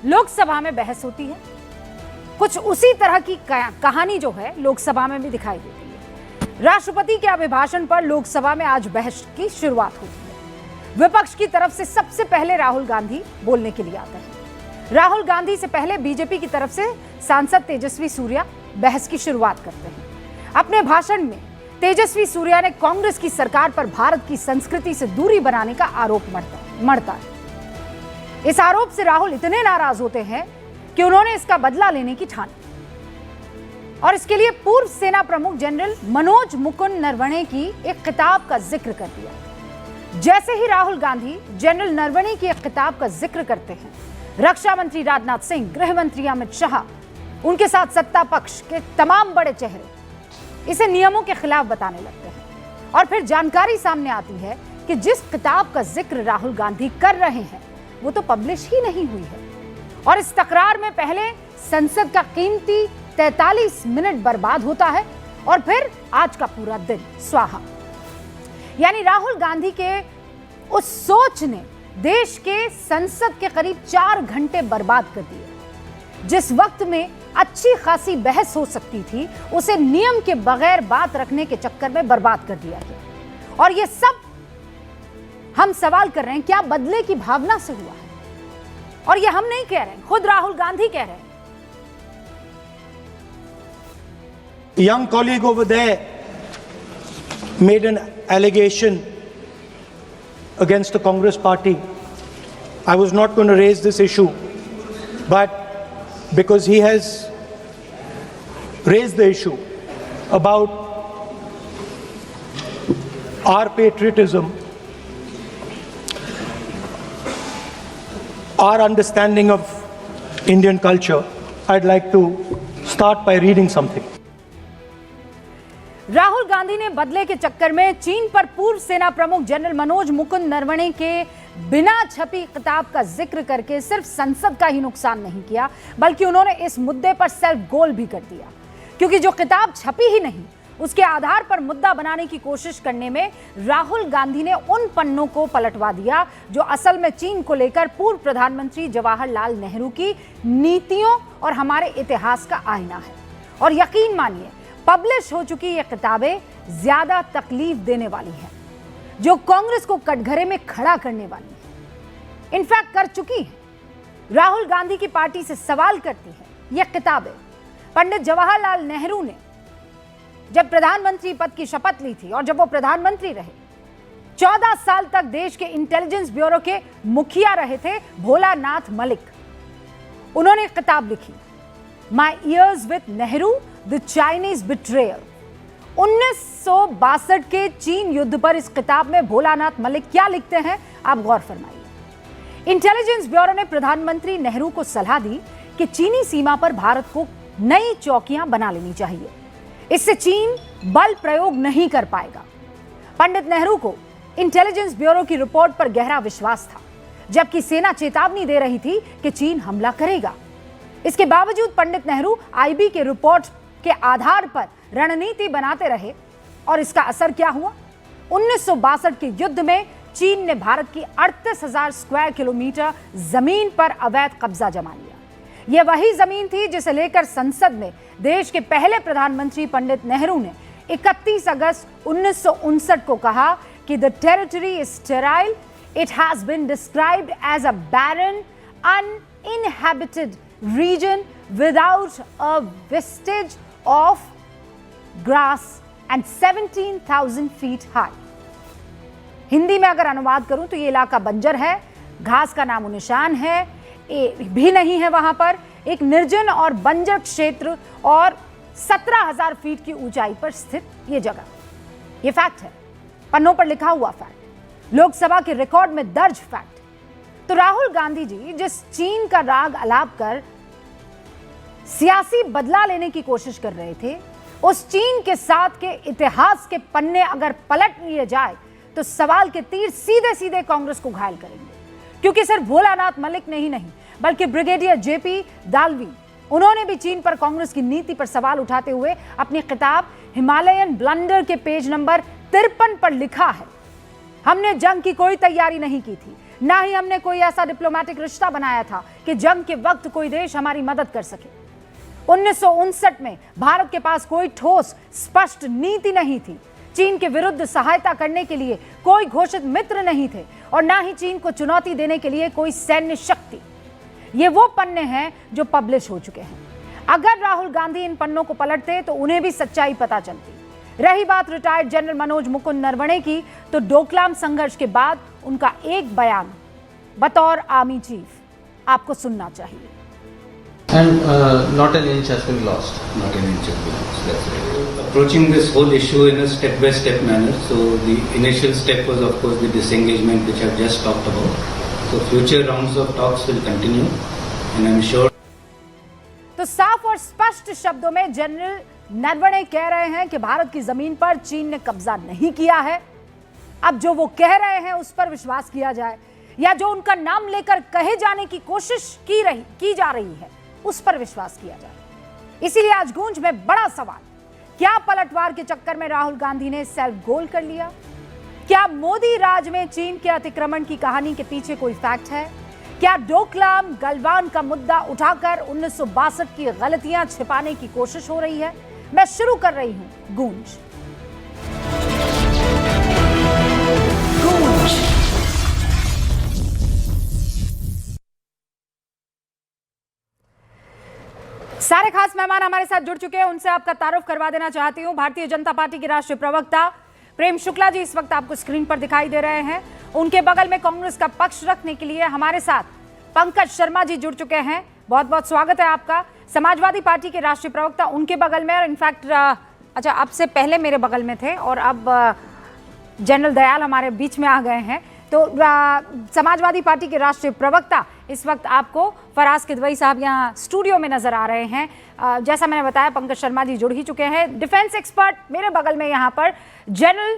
लोकसभा में बहस होती है। कुछ उसी तरह की कहानी जो है लोकसभा में भी दिखाई देती है। राष्ट्रपति के अभिभाषण पर लोकसभा में आज बहस की शुरुआत होती है। विपक्ष की तरफ से सबसे पहले राहुल गांधी बोलने के लिए आते हैं। राहुल गांधी से पहले बीजेपी की तरफ से सांसद तेजस्वी सूर्या बहस की शुरुआत करते हैं। अपने भाषण में तेजस्वी सूर्या ने कांग्रेस की सरकार पर भारत की संस्कृति से दूरी बनाने का आरोप मढ़ता है। इस आरोप से राहुल इतने नाराज होते हैं कि उन्होंने इसका बदला लेने की ठानी और इसके लिए पूर्व सेना प्रमुख जनरल मनोज मुकुंद नरवणे की एक किताब का जिक्र कर दिया। जैसे ही राहुल गांधी जनरल नरवणे की एक किताब का जिक्र करते हैं, रक्षा मंत्री राजनाथ सिंह, गृह मंत्री अमित शाह, उनके साथ सत्ता पक्ष के तमाम बड़े चेहरे इसे नियमों के खिलाफ बताने लगते हैं। और फिर जानकारी सामने आती है कि जिस किताब का जिक्र राहुल गांधी कर रहे हैं वो तो पब्लिश ही नहीं हुई है। और इस तकरार में पहले संसद का कीमती 43 मिनट बर्बाद होता है और फिर आज का पूरा दिन स्वाहा। यानी राहुल गांधी के उस सोच ने देश के संसद के करीब 4 घंटे बर्बाद कर दिए। जिस वक्त में अच्छी खासी बहस हो सकती थी, उसे नियम के बगैर बात रखने के चक्कर में बर्बाद कर दिया गया। और ये सब हम सवाल कर रहे हैं, क्या बदले की भावना से हुआ है? और ये हम नहीं कह रहे हैं, खुद राहुल गांधी कह रहे हैं। Young colleague over there made an allegation against the Congress party. I was not going to raise this issue, but because he has raised the issue about our patriotism, our understanding of Indian culture, I'd like to start by reading something. Rahul Gandhi ने बदले के चक्कर में चीन पर पूर्व सेना प्रमुख जनरल मनोज मुकुंद नरवणे के बिना छपी किताब का जिक्र करके सिर्फ संसद का ही नुकसान नहीं किया, बल्कि उन्होंने इस मुद्दे पर सेल्फ गोल भी कर दिया। क्योंकि जो किताब छपी ही नहीं, उसके आधार पर मुद्दा बनाने की कोशिश करने में राहुल गांधी ने उन पन्नों को पलटवा दिया जो असल में चीन को लेकर पूर्व प्रधानमंत्री जवाहरलाल नेहरू की नीतियों और हमारे इतिहास का आईना है। और यकीन मानिए, पब्लिश हो चुकी ये किताबें ज्यादा तकलीफ देने वाली हैं, जो कांग्रेस को कटघरे में खड़ा करने वाली है, इनफैक्ट कर चुकी है। राहुल गांधी की पार्टी से सवाल करती है ये किताबें। पंडित जवाहरलाल नेहरू ने जब प्रधानमंत्री पद की शपथ ली थी और जब वो प्रधानमंत्री रहे, 14 साल तक देश के इंटेलिजेंस ब्यूरो के मुखिया रहे थे भोलानाथ मलिक। उन्होंने एक किताब लिखी, my years with Nehru the Chinese betrayal. 1962 के चीन युद्ध पर इस किताब में भोलानाथ मलिक क्या लिखते हैं, आप गौर फरमाइए। इंटेलिजेंस ब्यूरो ने प्रधानमंत्री नेहरू को सलाह दी कि चीनी सीमा पर भारत को नई चौकियां बना लेनी चाहिए, इससे चीन बल प्रयोग नहीं कर पाएगा। पंडित नेहरू को इंटेलिजेंस ब्यूरो की रिपोर्ट पर गहरा विश्वास था, जबकि सेना चेतावनी दे रही थी कि चीन हमला करेगा। इसके बावजूद पंडित नेहरू आईबी के रिपोर्ट के आधार पर रणनीति बनाते रहे और इसका असर क्या हुआ? 1962 के युद्ध में चीन ने भारत की 38,000 स्क्वायर किलोमीटर जमीन पर अवैध कब्जा जमा लिया। यह वही जमीन थी जिसे लेकर संसद में देश के पहले प्रधानमंत्री पंडित नेहरू ने 31 अगस्त 1959 को कहा कि the territory is sterile, it has been described as a barren uninhabited region without a vestige of grass and 17,000 feet high। Hindi में अगर अनुवाद करूं तो ये इलाका बंजर है, घास का नामो निशान है भी नहीं है वहां पर, एक निर्जन और बंजर क्षेत्र और 17,000 फीट की ऊंचाई पर स्थित ये जगह। ये फैक्ट है, पन्नों पर लिखा हुआ फैक्ट, लोकसभा के रिकॉर्ड में दर्ज फैक्ट। तो राहुल गांधी जी जिस चीन का राग अलाप कर सियासी बदला लेने की कोशिश कर रहे थे, उस चीन के साथ के इतिहास के पन्ने अगर पलट लिए जाए तो सवाल के तीर सीधे सीधे कांग्रेस को घायल करेंगे। क्योंकि सिर्फ भोलानाथ मलिक ने ही नहीं, बल्कि ब्रिगेडियर जेपी दालवी, उन्होंने भी चीन पर कांग्रेस की नीति पर सवाल उठाते हुए अपनी किताब हिमालयन ब्लंडर के पेज नंबर 53 पर लिखा है, हमने जंग की कोई तैयारी नहीं की थी, ना ही हमने कोई ऐसा डिप्लोमेटिक रिश्ता बनाया था कि जंग के वक्त कोई देश हमारी मदद कर सके। 1959 में भारत के पास कोई ठोस स्पष्ट नीति नहीं थी। चीन के विरुद्ध सहायता करने के लिए कोई घोषित मित्र नहीं थे और ना ही चीन को चुनौती देने के लिए कोई सैन्य शक्ति। ये वो पन्ने हैं जो पब्लिश हो चुके हैं। अगर राहुल गांधी इन पन्नों को पलटते तो उन्हें भी सच्चाई पता चलती। रही बात रिटायर्ड जनरल मनोज मुकुंद नरवणे की, तो डोकलाम संघर्ष के बाद उनका एक बयान बतौर आर्मी चीफ आपको सुनना चाहिए। And not an inch has been lost. Not an inch has been lost. That's right. Approaching this whole issue in a step-by-step manner. So the initial step was, of course, the disengagement, which I've just talked about. So future rounds of talks will continue, and I'm sure. तो साफ और स्पष्ट शब्दों में general Naravane कह रहे हैं कि भारत की जमीन पर चीन ने कब्जा नहीं किया है। अब जो वो कह रहे हैं उस पर विश्वास किया जाए, या जो उनका नाम लेकर कहे जाने की कोशिश की जा रही है उस पर विश्वास किया जाए। इसीलिए आज गूंज में बड़ा सवाल, क्या पलटवार के चक्कर में राहुल गांधी ने सेल्फ गोल कर लिया? क्या मोदी राज में चीन के अतिक्रमण की कहानी के पीछे कोई फैक्ट है? क्या डोकलाम गलवान का मुद्दा उठाकर 1962 की गलतियां छिपाने की कोशिश हो रही है? मैं शुरू कर रही हूं गूंज। सारे खास मेहमान हमारे साथ जुड़ चुके हैं, उनसे आपका तारुफ करवा देना चाहती हूं। भारतीय जनता पार्टी के राष्ट्रीय प्रवक्ता प्रेम शुक्ला जी इस वक्त आपको स्क्रीन पर दिखाई दे रहे हैं। उनके बगल में कांग्रेस का पक्ष रखने के लिए हमारे साथ पंकज शर्मा जी जुड़ चुके हैं। बहुत बहुत स्वागत है आपका। समाजवादी पार्टी के राष्ट्रीय प्रवक्ता उनके बगल में, और इनफैक्ट अच्छा आपसे पहले मेरे बगल में थे और अब जनरल दयाल हमारे बीच में आ गए हैं। तो समाजवादी पार्टी के राष्ट्रीय प्रवक्ता इस वक्त आपको फराज किदवई साहब यहाँ स्टूडियो में नजर आ रहे हैं। जैसा मैंने बताया पंकज शर्मा जी जुड़ ही चुके हैं। डिफेंस एक्सपर्ट मेरे बगल में यहाँ पर जनरल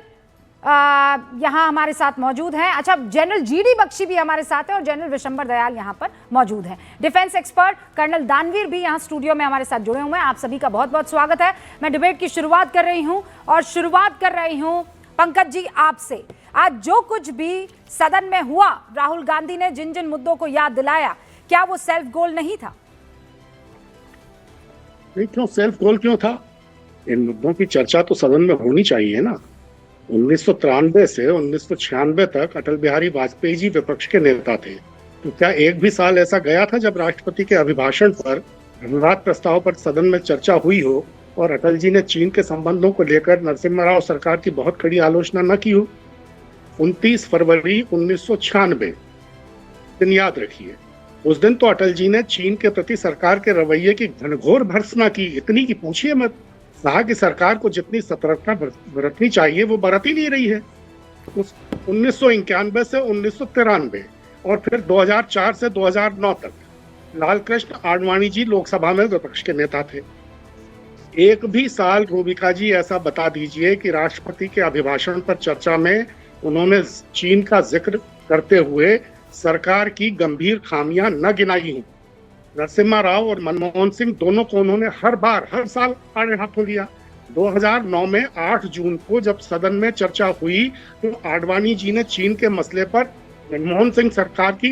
यहाँ हमारे साथ मौजूद हैं। अच्छा, जनरल जीडी बख्शी भी हमारे साथ हैं और जनरल विशंबर दयाल यहाँ पर मौजूद हैं। डिफेंस एक्सपर्ट कर्नल दानवीर भी यहाँ स्टूडियो में हमारे साथ जुड़े हुए हैं। आप सभी का बहुत बहुत स्वागत है। मैं डिबेट की शुरुआत कर रही हूँ और शुरुआत कर रही हूँ पंकज जी आपसे। आज जो कुछ भी सदन में हुआ, राहुल गांधी ने जिन जिन मुद्दों को याद दिलाया, क्या वो सेल्फ गोल नहीं था? नहीं, क्यों सेल्फ गोल क्यों था? इन मुद्दों की चर्चा तो सदन में होनी चाहिए ना। 1993 से 1996 तक अटल बिहारी वाजपेयी जी विपक्ष के नेता थे। तो क्या एक भी साल ऐसा गया था जब राष्ट्रपति के अभिभाषण पर, धन्यवाद प्रस्ताव पर सदन में चर्चा हुई हो और अटल जी ने चीन के संबंधों को लेकर नरसिम्हा राव सरकार की बहुत कड़ी आलोचना न की हो? 29 फरवरी 1996 दिन याद रखिए। उस दिन तो अटल जी ने चीन के प्रति सरकार के रवैये की घनघोर भर्त्सना की, इतनी की पूछिए मत। कहा कि सरकार को जितनी सतर्कता बरतनी चाहिए वो बरत ही नहीं रही है। 1991 से 1993 और फिर 2004 से 2009 तक लालकृष्ण आडवाणी जी लोकसभा में विपक्ष के नेता थे। एक भी साल रूबिका जी ऐसा बता दीजिए कि राष्ट्रपति के अभिभाषण पर चर्चा में उन्होंने चीन का जिक्र करते हुए सरकार की गंभीर खामियां न गिनाई हों। नरसिम्हा राव और मनमोहन सिंह दोनों को उन्होंने हर साल आड़े हाथों लिया। 2009 में 8 जून को जब सदन में चर्चा हुई तो आडवाणी जी ने चीन के मसले पर मनमोहन सिंह सरकार की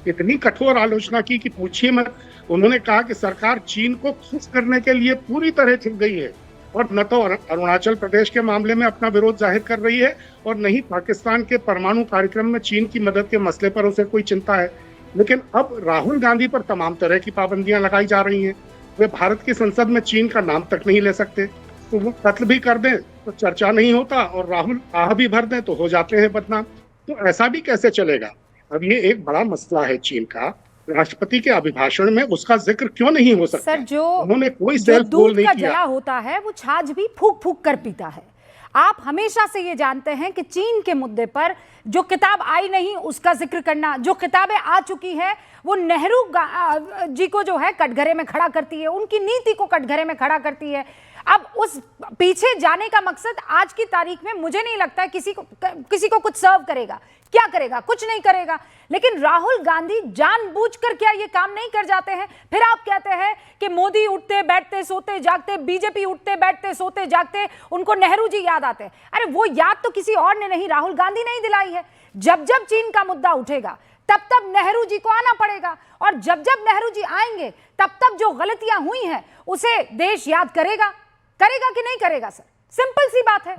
इतनी कठोर आलोचना की कि पूछिए मत। उन्होंने कहा कि सरकार चीन को खुश करने के लिए पूरी तरह छिप गई है और न तो अरुणाचल प्रदेश के मामले में अपना विरोध जाहिर कर रही है और न ही पाकिस्तान के परमाणु कार्यक्रम में चीन की मदद के मसले पर उसे कोई चिंता है। लेकिन अब राहुल गांधी पर तमाम तरह की पाबंदियां लगाई जा रही हैं। वे भारत की संसद में चीन का नाम तक नहीं ले सकते। तो वो कत्ल भी कर दें तो चर्चा नहीं होता और राहुल आह भी भर दें तो हो जाते हैं बदनाम। तो ऐसा भी कैसे चलेगा? अब ये एक बड़ा मसला है चीन का। राष्ट्रपति के अभिभाषण में उसका जिक्र क्यों नहीं हो सकता? सर, जो उन्होंने कोई सेल्फ गोल नहीं किया। जला होता है वो छाछ भी फूक फूक कर पीता है। आप हमेशा से ये जानते हैं कि चीन के मुद्दे पर जो किताब आई नहीं उसका जिक्र करना, जो किताबें आ चुकी है वो नेहरू जी को जो है कटघरे में खड़ा करती है, उनकी नीति को कटघरे में खड़ा करती है। अब उस पीछे जाने का मकसद आज की तारीख में मुझे नहीं लगता है किसी को कुछ सर्व करेगा। क्या करेगा? कुछ नहीं करेगा। लेकिन राहुल गांधी जानबूझकर क्या ये काम नहीं कर जाते हैं? फिर आप कहते हैं कि मोदी उठते बैठते सोते जागते, बीजेपी उठते बैठते सोते जागते, उनको नेहरू जी याद आते हैं। अरे वो याद तो किसी और ने नहीं, राहुल गांधी ने ही दिलाई है। जब जब चीन का मुद्दा उठेगा तब तब नेहरू जी को आना पड़ेगा, और जब जब नेहरू जी आएंगे तब तब जो गलतियां हुई हैं उसे देश याद करेगा कि नहीं करेगा? सर, सिंपल सी बात है।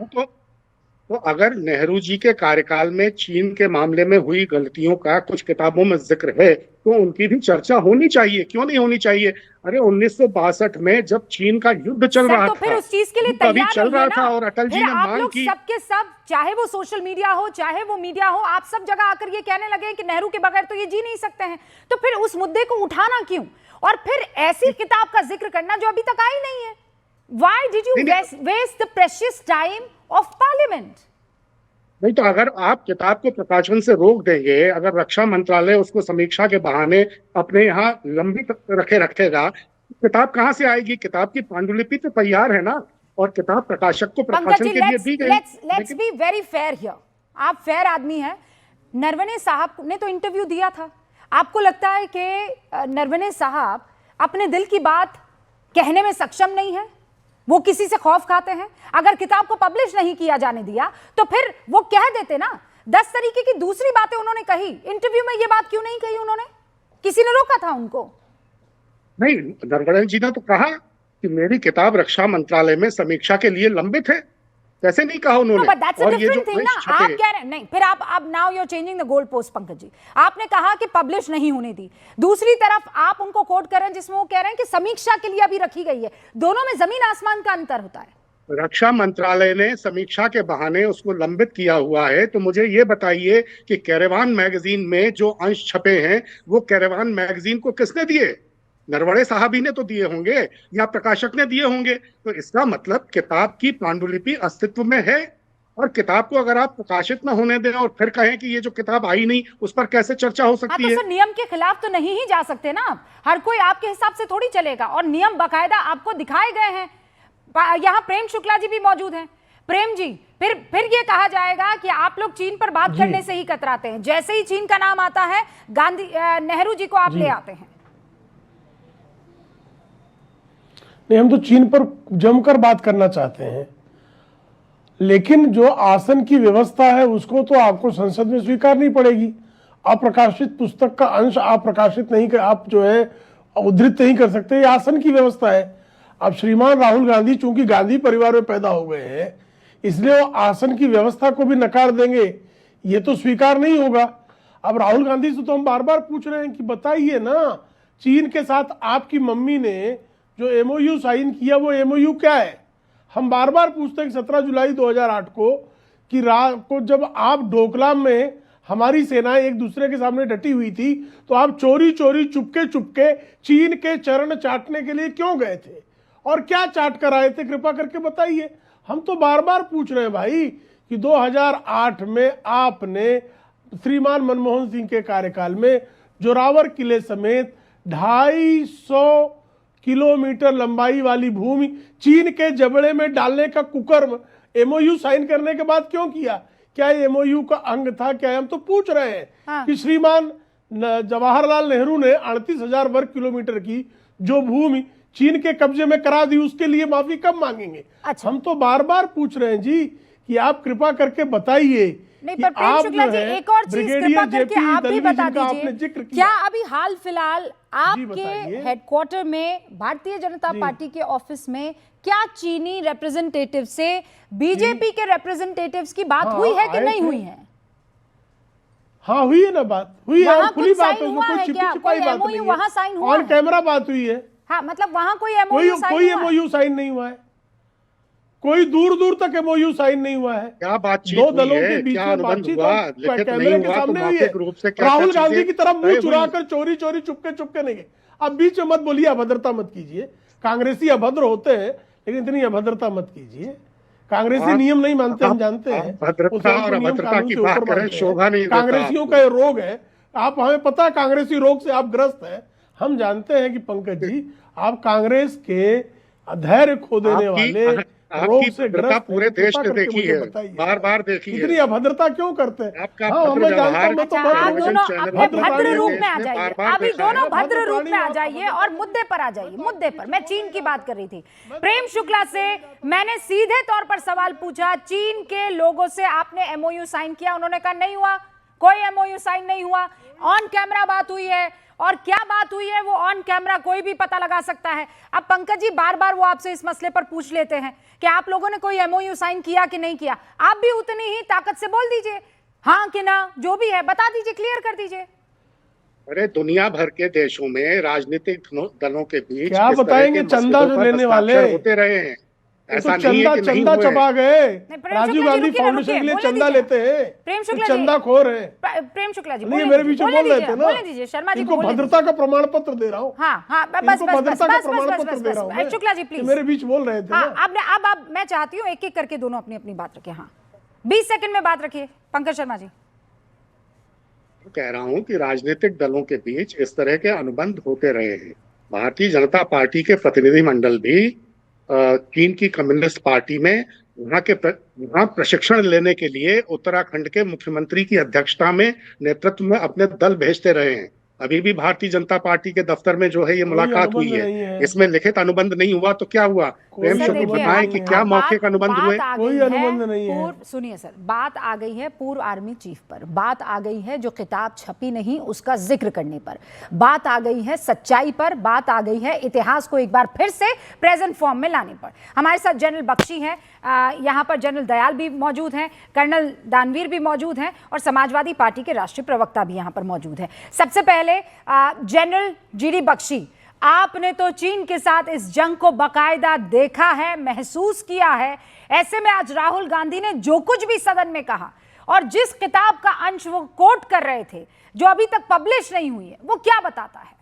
तो अगर नेहरू जी के कार्यकाल में चीन के मामले में हुई गलतियों का कुछ किताबों में जिक्र है तो उनकी भी चर्चा होनी चाहिए, क्यों नहीं होनी चाहिए? अरे 1962 में जब चीन का युद्ध चल रहा तो था, फिर उस चीज के लिए युद्ध अभी तैयार चल रहिए रहा ना। था और अटल जी फिर ने आप मांग लोग की। सबके सब, चाहे वो सोशल मीडिया हो चाहे वो मीडिया हो, आप सब जगह आकर ये कहने लगे कि नेहरू के बगैर तो ये जी नहीं सकते हैं, तो फिर उस मुद्दे को उठाना क्यों? और फिर ऐसी किताब का जिक्र करना जो अभी तक आई नहीं है। Why did you waste the precious time of parliament? नहीं तो अगर आप किताब को प्रकाशन से रोक देंगे, अगर रक्षा मंत्रालय उसको समीक्षा के बहाने अपने यहाँ लंबित रखेगा, किताब कहाँ से आएगी? किताब की पांडुलिपि तो तैयार है ना, और किताब प्रकाशक को प्रकाशन के लिए दी गई। Let's be very fair here. आप फेयर आदमी हैं। नरवणे साहब ने तो इंटरव्यू दिया था। आपको लगता है कि नरवणे साहब अपने दिल की बात कहने में सक्षम नहीं है? वो किसी से खौफ खाते हैं? अगर किताब को पब्लिश नहीं किया जाने दिया तो फिर वो कह देते ना। 10 तरीके की दूसरी बातें उन्होंने कही, इंटरव्यू में ये बात क्यों नहीं कही उन्होंने? किसी ने रोका था उनको? नहीं, नरवणे जी ने तो कहा कि मेरी किताब रक्षा मंत्रालय में समीक्षा के लिए लंबित है। कैसे नहीं कहा उन्होंने? But that's a और ये different जो thing ना। आप कह रहे हैं नहीं, फिर आप now you are changing the goal post. Pankaj ji, आपने कहा कि पब्लिश नहीं होने दी, दूसरी तरफ आप उनको कोट कर रहे हैं जिसमें वो कह रहे हैं कि समीक्षा के लिए अभी रखी गई है। दोनों में जमीन आसमान का अंतर होता है। रक्षा मंत्रालय ने समीक्षा के बहाने उसको लंबित किया हुआ है, तो मुझे ये बताइए कि कैरेवान मैगजीन में जो अंश छपे हैं वो कैरेवान मैगजीन को किसने दिए? नरवणे साहब ही ने तो दिए होंगे या प्रकाशक ने दिए होंगे। तो इसका मतलब किताब की पांडुलिपि अस्तित्व में है, और किताब को अगर आप प्रकाशित न होने दें और फिर कहें कि ये जो किताब आई नहीं उस पर कैसे चर्चा हो सकती है? तो सर, नियम के खिलाफ तो नहीं ही जा सकते ना आप। हर कोई आपके हिसाब से थोड़ी चलेगा, और नियम बाकायदा आपको दिखाए गए हैं। यहाँ प्रेम शुक्ला जी भी मौजूद हैं। प्रेम जी, फिर ये कहा जाएगा कि आप लोग चीन पर बात करने से ही कतराते हैं। जैसे ही चीन का नाम आता है, नेहरू जी को आप ले आते हैं। नहीं, हम तो चीन पर जमकर बात करना चाहते हैं, लेकिन जो आसन की व्यवस्था है उसको तो आपको संसद में स्वीकारनी पड़ेगी। अप्रकाशित पुस्तक का अंश आप प्रकाशित नहीं कर, आप जो है उद्धृत नहीं कर सकते। ये आसन की व्यवस्था है। अब श्रीमान राहुल गांधी चूंकि गांधी परिवार में पैदा हो गए हैं, इसलिए वो आसन की व्यवस्था को भी नकार देंगे, ये तो स्वीकार नहीं होगा। अब राहुल गांधी से तो हम बार बार पूछ रहे हैं कि बताइए ना, चीन के साथ आपकी मम्मी ने जो एमओयू साइन किया वो एमओयू क्या है? हम बार बार पूछते हैं कि 17 जुलाई 2008 को कि रात को जब आप डोकलाम में हमारी सेनाएं एक दूसरे के सामने डटी हुई थी, तो आप चोरी चोरी चुपके चीन के चरण चाटने के लिए क्यों गए थे और क्या चाट कर आए थे? कृपा करके बताइए। हम तो बार बार पूछ रहे हैं भाई कि 2008 में आपने श्रीमान मनमोहन सिंह के कार्यकाल में जोरावर किले समेत 250 किलोमीटर लंबाई वाली भूमि चीन के जबड़े में डालने का कुकर्म एमओयू साइन करने के बाद क्यों किया? क्या एमओयू का अंग था? क्या हम तो पूछ रहे हैं कि श्रीमान जवाहरलाल नेहरू ने 38,000 वर्ग किलोमीटर की जो भूमि चीन के कब्जे में करा दी, उसके लिए माफी कब मांगेंगे? अच्छा। हम तो बार बार पूछ रहे हैं जी कि आप कृपा करके बताइए। नहीं, पर प्रेम शुक्ला जी, एक और चीज कृपा करके आप भी बता दीजिए, क्या अभी हाल फिलहाल आपके हेडक्वार्टर में भारतीय जनता पार्टी के ऑफिस में क्या चीनी रिप्रेजेंटेटिव से बीजेपी के रिप्रेजेंटेटिव्स की बात हुई है कि नहीं हुई है? हाँ, हुई है ना, बात हुई है, खुली बात है, हुआ है क्या? कोई एमओयू वहां साइन हुआ? ऑन कैमरा बात हुई है। हाँ, मतलब वहां कोई एमओयू साइन नहीं हुआ है। कोई दूर दूर तक एमओयू साइन नहीं हुआ है। क्या बातचीत दो दलों के बीच क्या में अनुबंध बातचीत हुआ? कैमरे के सामने हुई है। राहुल गांधी की तरफ मुंह चुरा कर चोरी चोरी चुपके नहीं गए। अब बीच में मत बोलिए, अभद्रता मत कीजिए। कांग्रेसी अभद्र होते हैं, लेकिन इतनी अभद्रता मत कीजिए। कांग्रेसी नियम नहीं मानते, हम जानते हैं। कांग्रेसियों का ये रोग है, आप हमें पता है कांग्रेसी रोग से आप ग्रस्त हैं। हम जानते हैं कि पंकज जी, आप कांग्रेस के धैर्य खो देने वाले रोग से ग्रस्त पूरे देश ने देखी है, बार बार देखी है। इतनी अभद्रता क्यों करते हैं? आप दोनों अपने भद्र रूप में आ जाइए, अभी दोनों भद्र रूप में आ जाइए और मुद्दे पर आ जाइए। मुद्दे पर मैं चीन की बात कर रही थी। प्रेम शुक्ला से मैंने सीधे तौर पर सवाल पूछा, चीन के लोगों से आपने एमओयू साइन किया? उन्होंने कहा नहीं हुआ। कोई एमओयू साइन नहीं हुआ, ऑन कैमरा बात हुई है, और क्या बात हुई है वो ऑन कैमरा कोई भी पता लगा सकता है। अब पंकज जी बार बार वो आपसे इस मसले पर पूछ लेते हैं कि आप लोगों ने कोई एमओयू साइन किया कि नहीं किया, आप भी उतनी ही ताकत से बोल दीजिए, हाँ कि ना, जो भी है बता दीजिए, क्लियर कर दीजिए। अरे दुनिया भर के देशों में राजनीतिक दलों के बीच क्या इस तरह बताएंगे के चंदा मसलों पर लेने वाले हस्ताक्षर होते रहे हैं। तो ऐसा नहीं है कि नहीं चंदा हुए। चबा गए। प्रेम राजीव शुक्ला जी, गांधी रुकिए ना, फाउंडेशन के लिए रुकिए, चंदा बोलने लेते हैं, प्रेम तो शुक्ला जी, चंदा खोर है। प्रेम शुक्ला जी नहीं, मेरे बीच में बोल रहे थे ना, बोलने दीजिए, शर्मा जी को इनको बोलने भद्रता का प्रमाण पत्र दे रहा हूँ। हाँ हाँ, बस इनको बस बस भद्रता का बस प्रमाण बस पत्र बस दे रहा हूँ बस मैं, शुक्ला जी कि प्लीज। मेरे बीच बोल रहे थे हाँ, ना। अब मैं चाहती हूँ एक एक करके दोनों अपनी अपनी बात रखें। हाँ 20 सेकंड में बात रखिए पंकज शर्मा जी। कह रहा हूं कि राजनीतिक दलों के बीच इस तरह के अनुबंध होते रहे हैं। भारतीय जनता पार्टी के प्रतिनिधिमंडल भी चीन की कम्युनिस्ट पार्टी में वहां प्रशिक्षण लेने के लिए उत्तराखंड के मुख्यमंत्री की अध्यक्षता में नेतृत्व में अपने दल भेजते रहे हैं। अभी भी भारतीय जनता पार्टी के दफ्तर में जो है ये मुलाकात हुई है, इसमें लिखित अनुबंध नहीं हुआ तो क्या हुआ? प्रेम सर, शुक्ल देखिए, बताएं कि क्या मौखिक अनुबंध हुए? कोई अनुबंध नहीं है। सुनिए सर, बात आ गई है पूर्व आर्मी चीफ पर, बात आ गई है जो किताब छपी नहीं उसका जिक्र करने पर, बात आ गई है सच्चाई पर, बात आ गई है इतिहास को एक बार फिर से प्रेजेंट फॉर्म में लाने पर। हमारे साथ जनरल बख्शी हैं, यहाँ पर जनरल दयाल भी मौजूद हैं, कर्नल दानवीर भी मौजूद हैं, और समाजवादी पार्टी के राष्ट्रीय प्रवक्ता भी यहाँ पर मौजूद हैं। सबसे पहले जनरल जीडी बख्शी, आपने तो चीन के साथ इस जंग को बकायदा देखा है, महसूस किया है, ऐसे में आज राहुल गांधी ने जो कुछ भी सदन में कहा और जिस किताब का अंश वो कोट कर रहे थे जो अभी तक पब्लिश नहीं हुई है, वो क्या बताता है?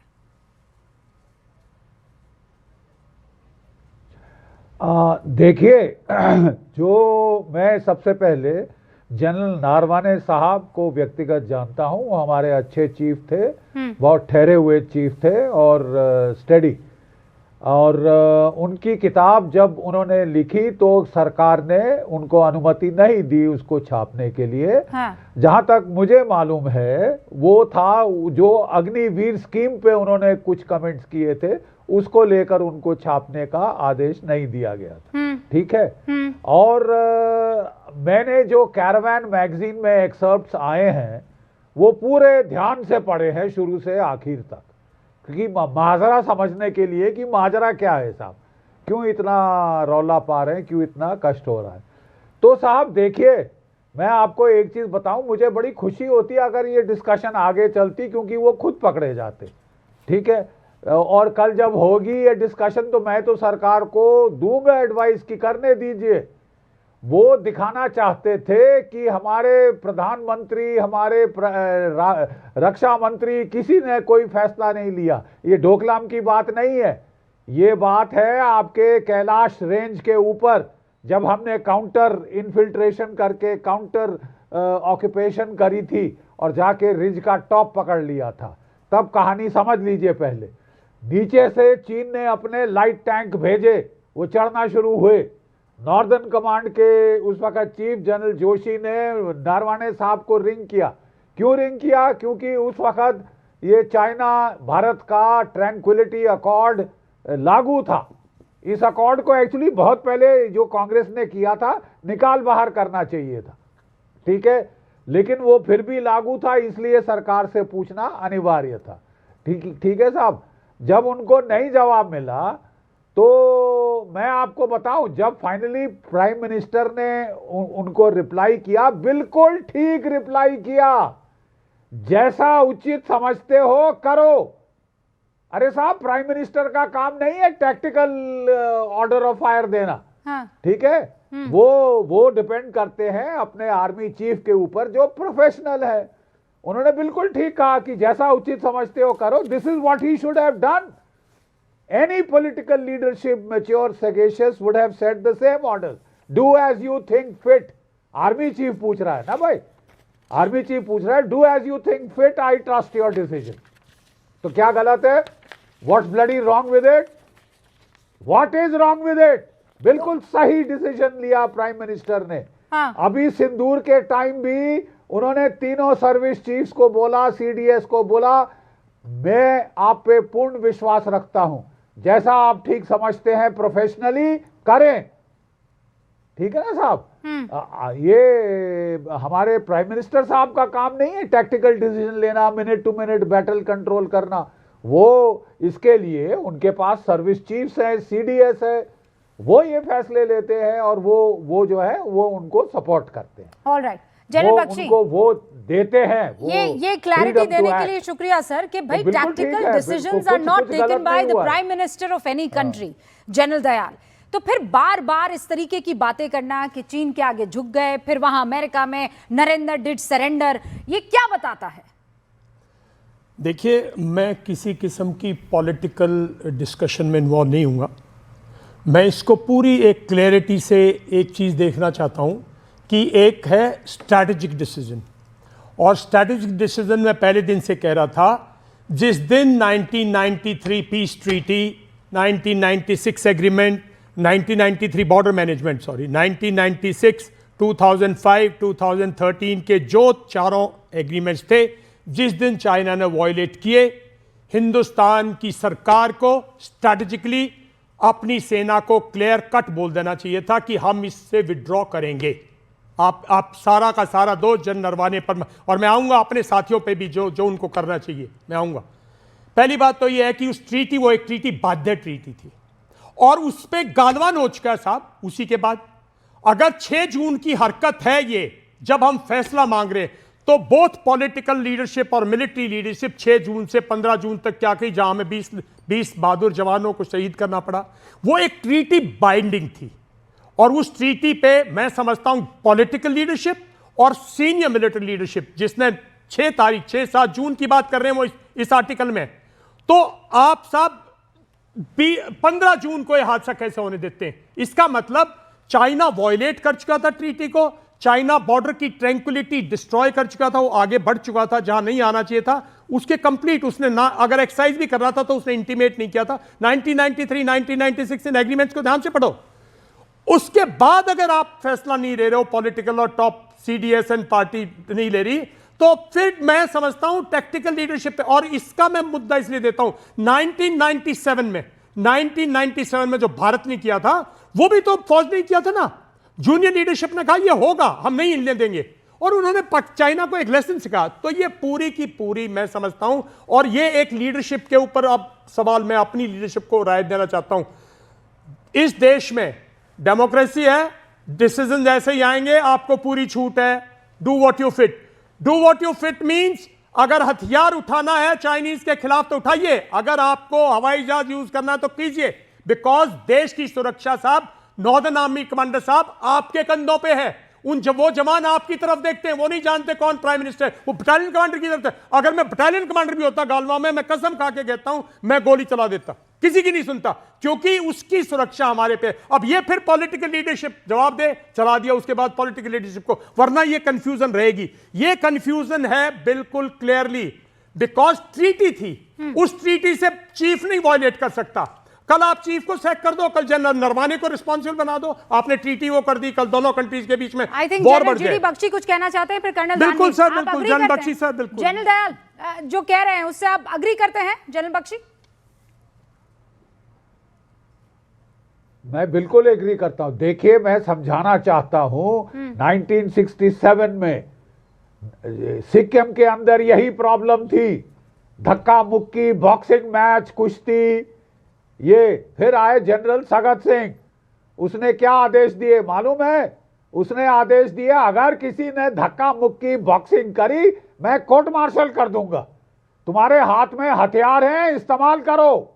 देखिए, जो मैं सबसे पहले जनरल नारवाने साहब को व्यक्तिगत जानता हूं, वो हमारे अच्छे चीफ थे, बहुत ठहरे हुए चीफ थे और स्टडी, और उनकी किताब जब उन्होंने लिखी तो सरकार ने उनको अनुमति नहीं दी उसको छापने के लिए। हाँ। जहां तक मुझे मालूम है वो था जो अग्निवीर स्कीम पे उन्होंने कुछ कमेंट्स किए थे, उसको लेकर उनको छापने का आदेश नहीं दिया गया था। ठीक है। और मैंने जो कैरावान मैगजीन में एक्सर्प्ट्स आए हैं वो पूरे ध्यान से पढ़े हैं शुरू से आखिर तक, क्योंकि माजरा समझने के लिए कि माजरा क्या है साहब, क्यों इतना रौला पा रहे हैं, क्यों इतना कष्ट हो रहा है। तो साहब देखिए, मैं आपको एक चीज बताऊं, मुझे बड़ी खुशी होती है अगर ये डिस्कशन आगे चलती, क्योंकि वो खुद पकड़े जाते। ठीक है। और कल जब होगी ये डिस्कशन तो मैं तो सरकार को दूंगा एडवाइस कि करने दीजिए। वो दिखाना चाहते थे कि हमारे प्रधानमंत्री, हमारे रक्षा मंत्री, किसी ने कोई फैसला नहीं लिया। ये डोकलाम की बात नहीं है, ये बात है आपके कैलाश रेंज के ऊपर, जब हमने काउंटर इन्फिल्ट्रेशन करके काउंटर ऑक्यूपेशन करी थी और जाके रिज का टॉप पकड़ लिया था, तब कहानी समझ लीजिए। पहले नीचे से चीन ने अपने लाइट टैंक भेजे, वो चढ़ना शुरू हुए। नॉर्दर्न कमांड के उस वक्त चीफ जनरल जोशी ने नारवाने साहब को रिंग किया। क्यों रिंग किया? क्योंकि उस वक्त ये चाइना भारत का ट्रैंक्विलिटी अकॉर्ड लागू था। इस अकॉर्ड को एक्चुअली बहुत पहले जो कांग्रेस ने किया था निकाल बाहर करना चाहिए था। ठीक है, लेकिन वो फिर भी लागू था, इसलिए सरकार से पूछना अनिवार्य था। ठीक है साहब। जब उनको नहीं जवाब मिला तो मैं आपको बताऊं, जब फाइनली प्राइम मिनिस्टर ने उनको रिप्लाई किया, बिल्कुल ठीक रिप्लाई किया, जैसा उचित समझते हो करो। अरे साहब, प्राइम मिनिस्टर का काम नहीं है टैक्टिकल ऑर्डर ऑफ फायर देना। हाँ। ठीक है। वो डिपेंड करते हैं अपने आर्मी चीफ के ऊपर जो प्रोफेशनल है। उन्होंने बिल्कुल ठीक कहा कि जैसा उचित समझते हो करो। This is what he should have done. Any political leadership, mature, sagacious, would have set the same orders. Do as you think fit. Army chief पूछ रहा है ना भाई, आर्मी चीफ पूछ रहा है, do as you think fit, I trust your decision. तो क्या गलत है? What's bloody wrong with it? What is wrong with it? बिल्कुल सही डिसीजन लिया प्राइम मिनिस्टर ने। हाँ। अभी सिंदूर के टाइम भी उन्होंने तीनों सर्विस चीफ्स को बोला, सीडीएस को बोला, मैं आप पे पूर्ण विश्वास रखता हूं, जैसा आप ठीक समझते हैं प्रोफेशनली करें। ठीक है ना साहब। ये हमारे प्राइम मिनिस्टर साहब का काम नहीं है टैक्टिकल डिसीजन लेना, minute to minute battle control करना। वो इसके लिए उनके पास सर्विस चीफ्स हैं, सीडीएस है, वो ये फैसले लेते हैं और वो जो है वो उनको सपोर्ट करते हैं। ऑलराइट, जनरल बख्शी, उनको वो देते हैं। ये क्लैरिटी देने के लिए शुक्रिया सर कि भाई tactical decisions are not taken by the prime minister of any country. General Dayal, तो फिर बार बार इस तरीके की बातें करना कि चीन के आगे झुक गए, फिर वहां अमेरिका में नरेंद्र डिड सरेंडर, ये क्या बताता है? देखिए, मैं किसी किस्म की पॉलिटिकल डिस्कशन में इन्वॉल्व नहीं हूँगा। मैं इसको पूरी एक क्लैरिटी से एक चीज़ देखना चाहता हूँ कि एक है स्ट्रैटेजिक डिसीजन, और स्ट्रैटेजिक डिसीजन मैं पहले दिन से कह रहा था, जिस दिन 1993 peace treaty, 1996 agreement, 1993 border management, 1996, 2005, 2013 के जो चारों एग्रीमेंट्स थे, जिस दिन चाइना ने वायलेट किए, हिंदुस्तान की सरकार को स्ट्रैटेजिकली अपनी सेना को क्लियर कट बोल देना चाहिए था कि हम इससे विड्रॉ करेंगे। आप सारा का सारा दो जन नरवाने पर, और मैं आऊंगा अपने साथियों पे भी जो उनको करना चाहिए, मैं आऊंगा। पहली बात तो यह है कि उस ट्रीटी, वो एक ट्रीटी बाध्य ट्रीटी थी और उस पर गालवान हो चुका है साहब। उसी के बाद अगर 6 जून की हरकत है ये, जब हम फैसला मांग रहे हैं, तो बोथ पॉलिटिकल लीडरशिप और मिलिट्री लीडरशिप 6 जून से 15 जून तक क्या कही, जहां में 20 बहादुर जवानों को शहीद करना पड़ा, वो एक ट्रीटी बाइंडिंग थी। और उस ट्रीटी पे मैं समझता हूं पॉलिटिकल लीडरशिप और सीनियर मिलिट्री लीडरशिप, जिसने 6-7 जून की बात कर रहे हैं वो इस आर्टिकल में, तो आप साहब 15 जून को यह हादसा कैसे होने देते हैं? इसका मतलब चाइना वायलेट कर चुका था ट्रीटी को, चाइना बॉर्डर की ट्रैंक्विलिटी डिस्ट्रॉय कर चुका था, वो आगे बढ़ चुका था जहां नहीं आना चाहिए था, उसके कंप्लीट उसने ना, अगर एक्सरसाइज भी कर रहा था तो उसने इंटीमेट नहीं किया था। 1993, 1996 इन एग्रीमेंट्स को ध्यान से पढ़ो। उसके बाद अगर आप फैसला नहीं ले रहे हो, पॉलिटिकल और टॉप सीडीएसएन पार्टी नहीं ले रही, तो फिर मैं समझता हूं टैक्टिकल लीडरशिप पे। और इसका मैं मुद्दा इसलिए देता हूं, 1997 में जो भारत ने किया था, वो भी तो फौज ने किया था ना। जूनियर लीडरशिप ने कहा ये होगा, हम नहीं हिलने देंगे, और उन्होंने चाइना को एक लेसन सिखाया। तो ये पूरी की पूरी मैं समझता हूं, और ये एक लीडरशिप के ऊपर अब सवाल, मैं अपनी लीडरशिप को राय देना चाहता हूं। इस देश में डेमोक्रेसी है, डिसीजन जैसे ही आएंगे आपको पूरी छूट है। Do what you fit. Do what you fit means अगर हथियार उठाना है चाइनीज के खिलाफ तो उठाइए, अगर आपको हवाई जहाज यूज करना है तो कीजिए, बिकॉज देश की सुरक्षा साहब, नॉर्दर्न आर्मी कमांडर साहब आपके कंधों पे है। वो जवान आपकी तरफ देखते हैं, वो नहीं जानते कौन प्राइम मिनिस्टर है, वो बटालियन कमांडर की तरफ है। अगर मैं बटालियन कमांडर भी होता गालवा में, मैं कसम खा के कहता हूं मैं गोली चला देता, किसी की नहीं सुनता, क्योंकि उसकी सुरक्षा हमारे पे। अब ये फिर पॉलिटिकल लीडरशिप जवाब दे, चला दिया उसके बाद पॉलिटिकल लीडरशिप को, वरना ये कंफ्यूजन रहेगी। ये कंफ्यूजन है बिल्कुल क्लियरली, बिकॉज ट्रीटी थी, उस ट्रीटी से चीफ नहीं वायलेट कर सकता। कल आप चीफ को सैक कर दो, कल जनरल नरवाने को रिस्पॉन्सिबल बना दो, आपने ट्रीटी वो कर दी, कल दोनों कंट्रीज के बीच में वॉर बढ़ जाए। बख्शी कुछ कहना चाहते हैं, फिर कर्नल बिल्कुल सर, बिल्कुल जनरल बख्शी सर, बिल्कुल। जनरल दयाल जो कह रहे हैं उससे आप अग्री करते हैं जनरल बख्शी? मैं बिल्कुल एग्री करता हूं। देखिए, मैं समझाना चाहता हूं, 1967 में सिक्किम के अंदर यही प्रॉब्लम थी, धक्का मुक्की, बॉक्सिंग मैच, कुश्ती। ये फिर आए जनरल सगत सिंह, उसने क्या आदेश दिए मालूम है? उसने आदेश दिया अगर किसी ने धक्का मुक्की बॉक्सिंग करी, मैं कोर्ट मार्शल कर दूंगा, तुम्हारे हाथ में हथियार हैं, इस्तेमाल करो।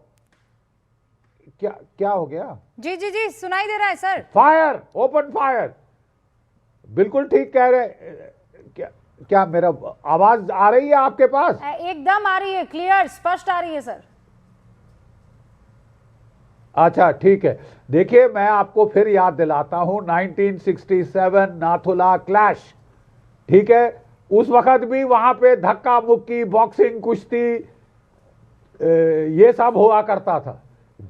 क्या हो गया? जी जी जी, सुनाई दे रहा है सर। Fire, open fire. बिल्कुल ठीक कह रहे। क्या मेरा आवाज आ रही है आपके पास? एकदम आ रही है, क्लियर, स्पष्ट आ रही है सर। अच्छा ठीक है। देखिए, मैं आपको फिर याद दिलाता हूं 1967 नाथुला क्लैश, ठीक है? उस वक्त भी वहां पे धक्का मुक्की, बॉक्सिंग, कुश्ती, ये सब हुआ करता था।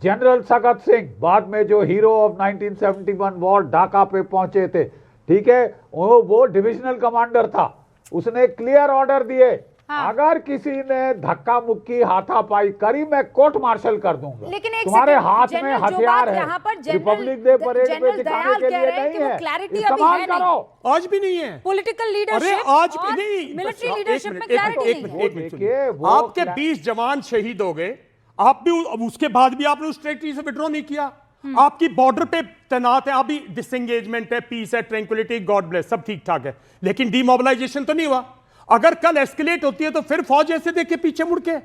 जनरल सगत सिंह, बाद में जो हीरो ऑफ 1971 वॉर, ढाका पे पहुंचे थे, ठीक है? वो डिविजनल कमांडर था, उसने क्लियर ऑर्डर दिए हाँ। अगर किसी ने धक्का मुक्की हाथापाई करी, मैं कोर्ट मार्शल कर दूंगा। लेकिन एक तुम्हारे सेकंड, हाथ जनरल, में जो हथियार बात है, यहाँ पर रिपब्लिक डे परेड जनरल पे दिखाने दयाल के कह लिए रहे हैं कि नहीं वो है। क्लैरिटी अभी इस्तेमाल है करो। नहीं। आज भी नहीं है पॉलिटिकल अरे लीडरशिप आज भी नहीं, मिलिट्री बस लीडरशिप में एक क्लैरिटी मिनट, नहीं है। एक मिनट देखिए, सुनिए। वो आपके 20 जवान शहीद हो गए, आप भी उसके बाद भी आपने उस टेरिटरी से विड्रॉ नहीं किया। आपकी बॉर्डर पे तैनात है, अभी डिसएंगेजमेंट है, पीस है, ट्रैंक्विलिटी, गॉड ब्लेस, सब ठीक ठाक है, लेकिन डीमोबिलाइजेशन तो नहीं हुआ। अगर कल एस्केलेट होती है तो फिर फौज ऐसे देख के पीछे मुड़ के,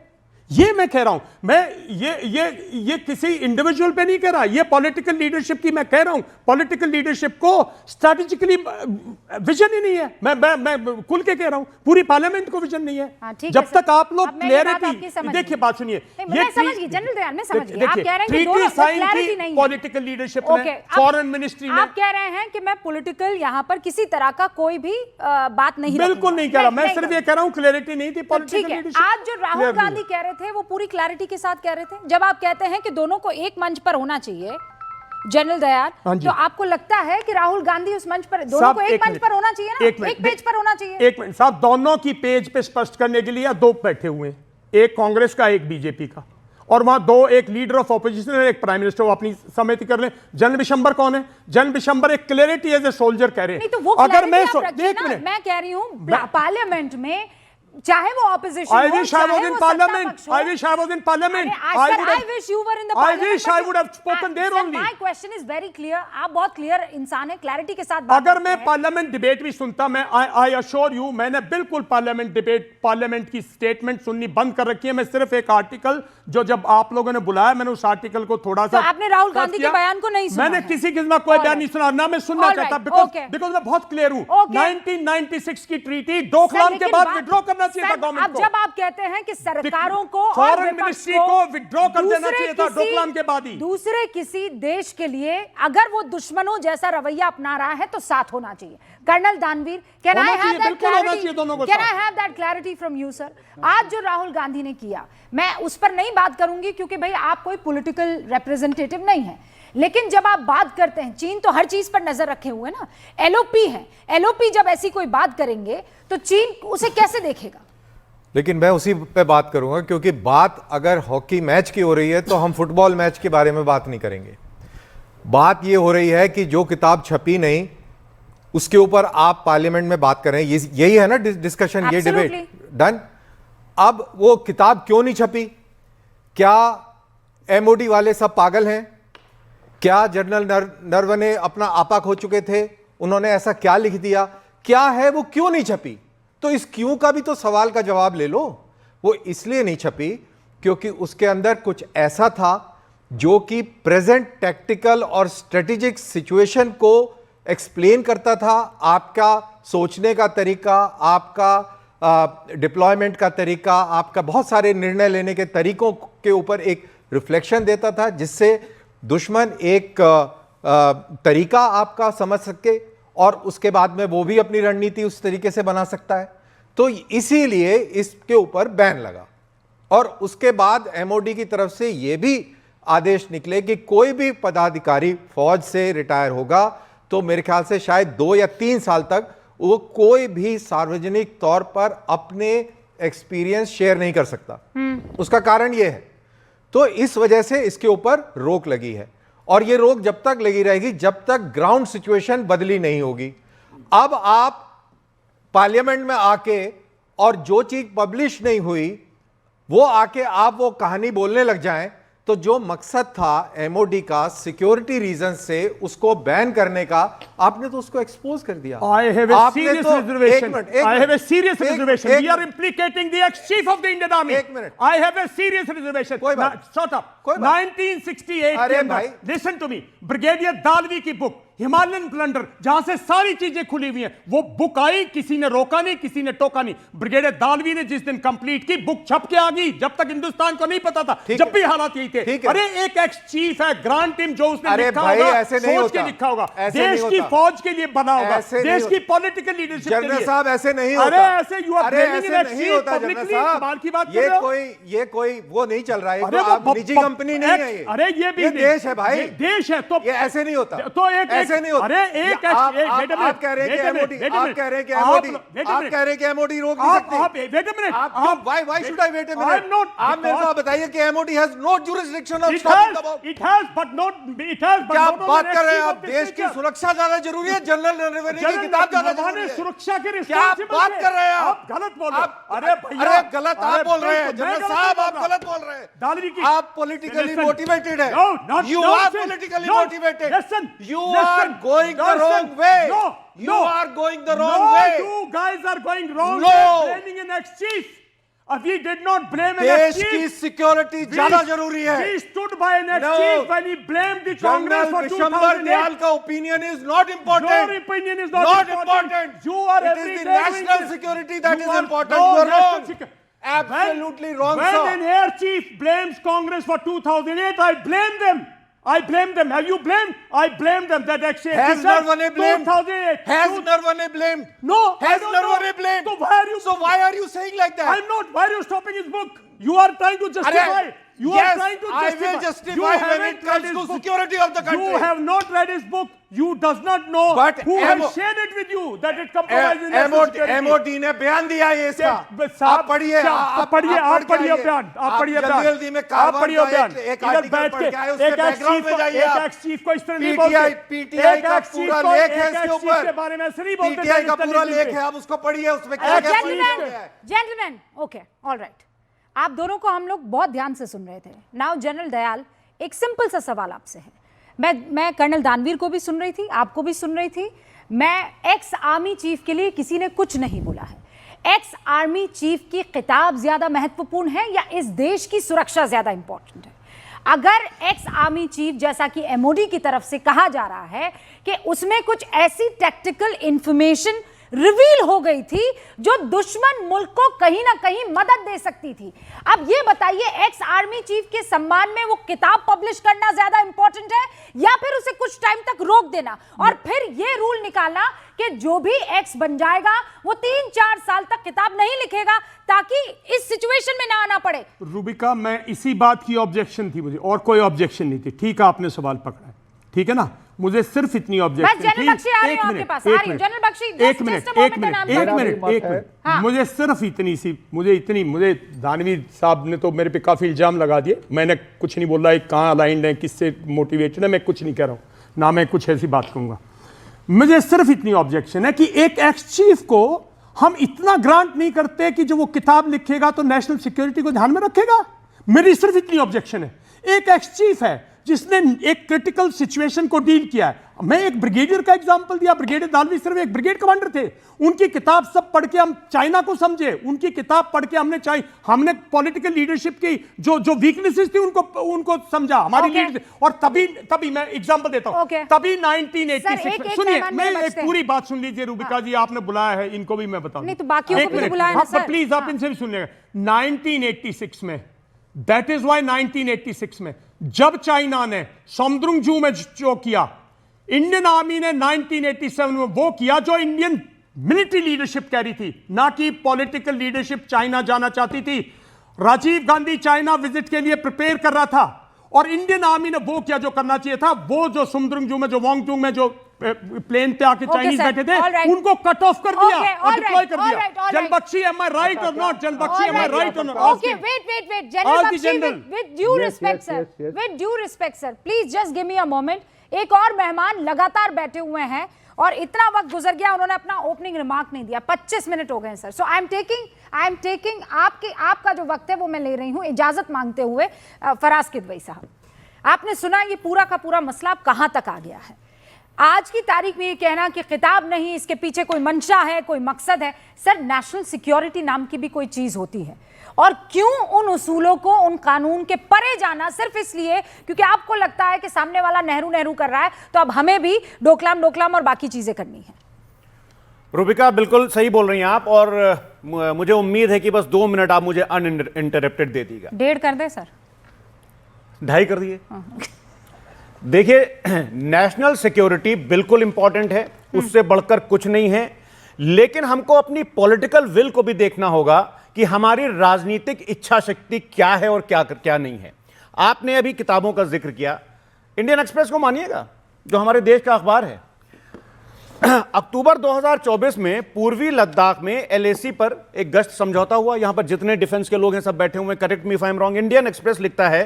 ये मैं कह रहा हूं। मैं ये किसी इंडिविजुअल पे नहीं कह रहा, ये पॉलिटिकल लीडरशिप की मैं कह रहा हूं। पॉलिटिकल लीडरशिप को स्ट्रैटेजिकली विजन ही नहीं है। मैं खुल के कह रहा हूं, पूरी पार्लियामेंट को विजन नहीं हाँ, है। ठीक है जब सर। तक आप लोग अब मैंने बात आपकी क्लैरिटी समझ देखिए, ली। बात सुनिए, मैं समझ गई जनरल दयाल, मैं समझ गई। आप कह रहे हैं कि दोनों ट्रीटी साइन क्लैरिटी की नहीं है। पॉलिटिकल लीडरशिप ओके, ने, अब फॉरेन मिनिस्ट्री ने। आप कह रहे हैं कि मैं पॉलिटिकल यहाँ पर किसी तरह का कोई भी बात नहीं बिल्कुल रखूंगा। नहीं कह रहा, मैं सिर्फ ये कह रहा हूं क्लैरिटी नहीं थी तो पॉलिटिकल ठीक है, लीडरशिप। आज जो राहुल गांधी कह रहे थे वो पूरी क्लैरिटी के साथ कह रहे थे। जब आप कहते हैं कि दोनों को एक मंच पर होना चाहिए, जनरल दयाल, हाँ जी। तो आपको लगता है कि राहुल गांधी उस मंच पर, दोनों को एक मंच पर होना चाहिए ना, एक पेज पर होना चाहिए। एक मिनट साहब, दोनों की पेज पे स्पष्ट करने के लिए दो बैठे हुए हैं, एक कांग्रेस का, एक बीजेपी का, और वहां दो, एक लीडर ऑफ ऑपोजिशन है, एक प्राइम मिनिस्टर। वो अपनी समिति कर लें। जन बिशंबर कौन है? जन बिशंबर एक क्लैरिटी एज ए सोल्जर कह रहे नहीं हैं। तो वो अगर मैं clarity आप रखिए एक ना। मिनट, मैं कह रही हूं पार्लियामेंट में, चाहे वो ऑपोजिशन I हो, wish I was चाहे in वो parliament. सत्ता पक्ष हो। I wish I was in parliament. अरे, I sir, would I have- wish you were in the I parliament, wish I but would have spoken there sir, only. My question is very clear. आप बहुत clear इंसान है, clarity के साथ बात अगर करते मैं हैं। पार्लियामेंट डिबेट भी सुनता, मैं आई अश्योर यू, मैंने बिल्कुल पार्लियामेंट डिबेट, पार्लियामेंट की स्टेटमेंट सुननी बंद कर रखी है। मैं सिर्फ एक आर्टिकल, जो जब आप लोगों ने बुलाया, मैंने उस आर्टिकल को थोड़ा सा, तो आपने राहुल गांधी के बयान को नहीं सुना मैंने है? किसी किस्म का कोई All बयान right. नहीं सुना, ना मैं सुनना All चाहता, right. Okay. बिकॉज मैं बहुत क्लियर हूं। Okay. 1996 की ट्रीटी डोकलाम के लेकिन बाद बात- विड्रॉ करना चाहिए था सर, गवर्नमेंट अब को। जब आप कहते हैं कि सरकारों को और फॉरेन विपक्ष मिनिस्ट्री को विड्रॉ कर देना दूसरे चाहिए था किसी- डोकलाम के बाद ही। दूसरे किसी देश के लिए अगर वो दुश्मनों जैसा रवैया अपना रहा है तो साथ होना चाहिए। कर्नल दानवीर, कैन होना आई हैव चाहिए, दैट बिल्कुल होना क्लैरिटी? चाहिए दोनों को कैन साथ। I have that clarity from you sir? आज जो राहुल गांधी ने किया, मैं उस पर नहीं बात करूंगी क्योंकि भाई आप कोई पॉलिटिकल रिप्रेजेंटेटिव नहीं है, लेकिन जब आप बात करते हैं, चीन तो हर चीज पर नजर रखे हुए ना, एलओपी है, एलओपी जब ऐसी कोई बात करेंगे तो चीन उसे कैसे देखेगा? लेकिन मैं उसी पे बात करूंगा, क्योंकि बात अगर हॉकी मैच की हो रही है तो हम फुटबॉल मैच के बारे में बात नहीं करेंगे। बात ये हो रही है कि जो किताब छपी नहीं उसके ऊपर आप पार्लियामेंट में बात कर रहे हैं, यही है ना डिस्कशन, ये डिबेट डन। अब वो किताब क्यों नहीं छपी? क्या एमओडी वाले सब पागल हैं? क्या जनरल नरवणे अपना आपा खो चुके थे? उन्होंने ऐसा क्या लिख दिया? क्या है वो, क्यों नहीं छपी? तो इस क्यों का भी तो सवाल का जवाब ले लो। वो इसलिए नहीं छपी क्योंकि उसके अंदर कुछ ऐसा था जो कि प्रेजेंट टैक्टिकल और स्ट्रेटेजिक सिचुएशन को एक्सप्लेन करता था। आपका सोचने का तरीका, आपका डिप्लॉयमेंट का तरीका, आपका बहुत सारे निर्णय लेने के तरीकों के ऊपर एक रिफ्लेक्शन देता था, जिससे दुश्मन एक तरीका आपका समझ सके और उसके बाद में वो भी अपनी रणनीति उस तरीके से बना सकता है। तो इसीलिए इसके ऊपर बैन लगा। और उसके बाद एमओडी की तरफ से ये भी आदेश निकले कि कोई भी पदाधिकारी फौज से रिटायर होगा तो मेरे ख्याल से शायद 2 या 3 साल तक वो कोई भी सार्वजनिक तौर पर अपने एक्सपीरियंस शेयर नहीं कर सकता। उसका कारण ये है, तो इस वजह से इसके ऊपर रोक लगी है और ये रोक जब तक लगी रहेगी जब तक ग्राउंड सिचुएशन बदली नहीं होगी। अब आप पार्लियामेंट में आके और जो चीज पब्लिश नहीं हुई वो आके आप वो कहानी बोलने लग जाएं, तो जो मकसद था एमओडी का सिक्योरिटी रीजन से उसको बैन करने का, आपने तो उसको एक्सपोज कर दिया। I have a serious reservation. I have a serious reservation. We are implicating the ex-chief of the Indian Army. एक minute. I have a serious reservation. कोई बात। Shut up. कोई बात। 1968 अरे के अंदर, भाई। listen to me, brigadier Dalvi की बुक हिमालयन प्लंडर, जहां से सारी चीजें खुली हुई हैं, वो बुक आई, किसी ने रोका नहीं, किसी ने टोका नहीं। ब्रिगेडियर दालवी ने जिस दिन कंप्लीट की, बुक छप के आ गई, जब तक हिंदुस्तान को नहीं पता था, जब भी हालात यही थे। अरे एक एक्स चीफ है, ग्रांड टीम, जो उसने अरे लिखा भाई, होगा, ऐसे नहीं सोच के होता। लिखा होगा, ऐसे देश नहीं की होता। फौज के लिए बना होगा, ऐसे देश नहीं की पॉलिटिकल लीडरशिप के जनरल लिए। साहब ऐसे नहीं अरे होता। ऐसे यू आर अरे ब्लेमिंग ऐसे नहीं होता जनरल पब्लिकली, साहब। कमाल की बात कर रहे हो। ये कोई वो नहीं चल रहा है। अरे तो वो आप निजी कंपनी नहीं है ये। अरे ये भी देश है भाई, ये देश है, तो ये ऐसे नहीं होता। तो एक से नहीं होता। अरे एक आप कह रहे हैं कि एमओडी, आप कह रहे हैं कि एमओडी रोक नहीं सकती। वेट अ मिनट, आप why should I wait a minute? आप मेरे को बताइए कि MOD has no jurisdiction of stopping the bomb. It has but not, it has but क्या बात कर रहे हैं आप? देश की सुरक्षा ज्यादा जरूरी है, जनरल नरवणे की किताब ज्यादा जरूरी है? सुरक्षा के क्या बात कर रहे हैं आप? गलत बोल रहे हैं। अरे भैया, अरे गलत आप बोल रहे हैं जनरल साहब, आप गलत बोल रहे हैं। आप पॉलिटिकली मोटिवेटेड है। You are politically motivated. You are going the wrong way. You are going the wrong way. You guys are going wrong. No. Blaming an ex-chief. We did not blame an देश ex-chief. की security ज्यादा जरूरी है। We stood by an ex-chief when he blamed the Congress for 2008. Dayal का opinion is not important. Your opinion is not important. You are It is the national security that is important. You are wrong. Absolutely wrong, when sir. an air chief blames Congress for 2008, I blame them. I blame them. Have you blamed? I blame them. That actually Has Narwane blamed? 2008. Has Narwane blamed? No. Has Narwane blamed? So why are you? So why are you saying like that? I'm not. Why are you stopping his book? You are trying to justify. You yes, are trying to justify. I will justify You when haven't it comes read to his book. security of the country. You have not read his book. You does not know But who has shared it with you that it compromises national security. MOD ने बयान दिया है इसका। आप पढ़िए, आप पढ़िए बयान, आप पढ़िए बयान, जल्दी में कारवां का एक आर्टिकल पढ़ के आए, उसके बैकग्राउंड में जाइए आप। एक एक्स चीफ को इस तरह नहीं बोलते। पीटीआई का पूरा लेख है इसके ऊपर। के बारे में ऐसे नहीं बोलते। पीटीआई का पूरा लेख है, आप उसको पढ़िए, उसमें क्या क्या जेंटलमैन, ओके, ऑलराइट। आप दोनों को हम लोग बहुत ध्यान से सुन रहे थे। नाउ जनरल दयाल, एक सिंपल सा सवाल आपसे है। मैं कर्नल दानवीर को भी सुन रही थी, आपको भी सुन रही थी। मैं एक्स आर्मी चीफ के लिए किसी ने कुछ नहीं बोला है। एक्स आर्मी चीफ की खिताब ज्यादा महत्वपूर्ण है या इस देश की सुरक्षा ज्यादा इंपॉर्टेंट है? अगर एक्स आर्मी चीफ, जैसा कि एमओडी की तरफ से कहा जा रहा है कि उसमें कुछ ऐसी टैक्टिकल इंफॉर्मेशन रिवील हो गई थी जो दुश्मन मुल्क को कहीं ना कहीं मदद दे सकती थी, अब ये बताइए, एक्स आर्मी चीफ के सम्मान में वो किताब पब्लिश करना ज्यादा इंपॉर्टेंट है या फिर उसे कुछ टाइम तक रोक देना और फिर ये रूल निकालना कि जो भी एक्स बन जाएगा वो 3-4 साल तक किताब नहीं लिखेगा ताकि इस सिचुएशन में ना आना पड़े? रूबिका, मैं इसी बात की ऑब्जेक्शन थी मुझे, और कोई ऑब्जेक्शन नहीं थी। ठीक है, आपने सवाल पकड़ा है, ठीक है ना। मुझे सिर्फ इतनी ऑब्जेक्शन थी। मुझे सिर्फ इतनी सी, मुझे दानवीर साहब ने तो मेरे पे काफी इल्जाम लगा दिए। मैंने कुछ नहीं बोला, कहाँ अलाइंड है, किससे मोटिवेटेड है, मैं कुछ नहीं कह रहा हूँ, ना मैं कुछ ऐसी बात कहूंगा। मुझे सिर्फ इतनी ऑब्जेक्शन है कि एक एक्स चीफ को हम इतना ग्रांट नहीं करते कि जो वो किताब लिखेगा तो नेशनल सिक्योरिटी को ध्यान में रखेगा। मेरी सिर्फ इतनी ऑब्जेक्शन है। एक एक्स चीफ है जिसने एक क्रिटिकल सिचुएशन को डील किया है। मैं एक ब्रिगेडियर का एग्जांपल दिया, ब्रिगेडियर दानवीर सिर्फ एक ब्रिगेड कमांडर थे। उनकी किताब सब पढ़ के हम चाइना को समझे, उनकी किताब पढ़ के हमने पॉलिटिकल लीडरशिप की जो वीकनेसेस थी उनको समझा, हमारी लीडरशिप। और तभी मैं एग्जांपल देता हूं, तभी 1986 सुनिए, मैं एक पूरी बात सुन लीजिए रूबिका जी, आपने बुलाया है, इनको भी मैं बताऊं। नहीं तो बाकियों को भी बुलाया ना सर, प्लीज आप इनसे भी सुन लेंगे। 1986 में, दैट इज वाई 1986 में जब चाइना ने सोमद्रुंगजू में जो किया, इंडियन आर्मी ने 1987 में वो किया जो इंडियन मिलिट्री लीडरशिप कह रही थी, ना कि पॉलिटिकल लीडरशिप चाइना जाना चाहती थी। राजीव गांधी चाइना विजिट के लिए प्रिपेयर कर रहा था और इंडियन आर्मी ने वो किया जो करना चाहिए था। वो जो सोमद्रुंगजू में, जो वांगचुंग में जो प्लेन पे आके चाइनीज बैठे थे, उनको कट ऑफ कर दिया और डिप्लॉय कर दिया। जनबख्शी, am I right or not? जनबख्शी, am I right or not? Okay, wait. General Bakshi, with due respect, sir. With due respect, sir. Please just give me a moment. एक और मेहमान लगातार बैठे हुए हैं और इतना वक्त गुजर गया, उन्होंने अपना ओपनिंग रिमार्क नहीं दिया। 25 मिनट हो गए sir. So I am taking आपका जो वक्त है वो मैं ले रही हूँ इजाजत मांगते हुए। फराज किदवई साहब, आपने सुना ये पूरा का पूरा मसला कहां तक आ गया है। आज की तारीख में ये कहना कि किताब नहीं, इसके पीछे कोई मंशा है, कोई मकसद है। सर, नेशनल सिक्योरिटी नाम की भी कोई चीज होती है, और क्यों उन उसूलों को, उन कानून के परे जाना सिर्फ इसलिए क्योंकि आपको लगता है कि सामने वाला नेहरू कर रहा है तो अब हमें भी डोकलाम और बाकी चीजें करनी है? रूबिका, बिल्कुल सही बोल रही हैं आप, और मुझे उम्मीद है कि बस 2 मिनट आप मुझे अनइंटरप्टेड दे दीजिएगा। 1.5 कर दे सर, 2.5 कर दिए। देखिए, नेशनल सिक्योरिटी बिल्कुल इंपॉर्टेंट है, उससे बढ़कर कुछ नहीं है, लेकिन हमको अपनी पॉलिटिकल विल को भी देखना होगा कि हमारी राजनीतिक इच्छा शक्ति क्या है और क्या नहीं है। आपने अभी किताबों का जिक्र किया, इंडियन एक्सप्रेस को मानिएगा, जो हमारे देश का अखबार है, अक्टूबर 2024 में पूर्वी लद्दाख में एलएसी पर एक गश्त समझौता हुआ। यहां पर जितने डिफेंस के लोग हैं सब बैठे हुए, correct me if I am wrong. Indian express लिखता है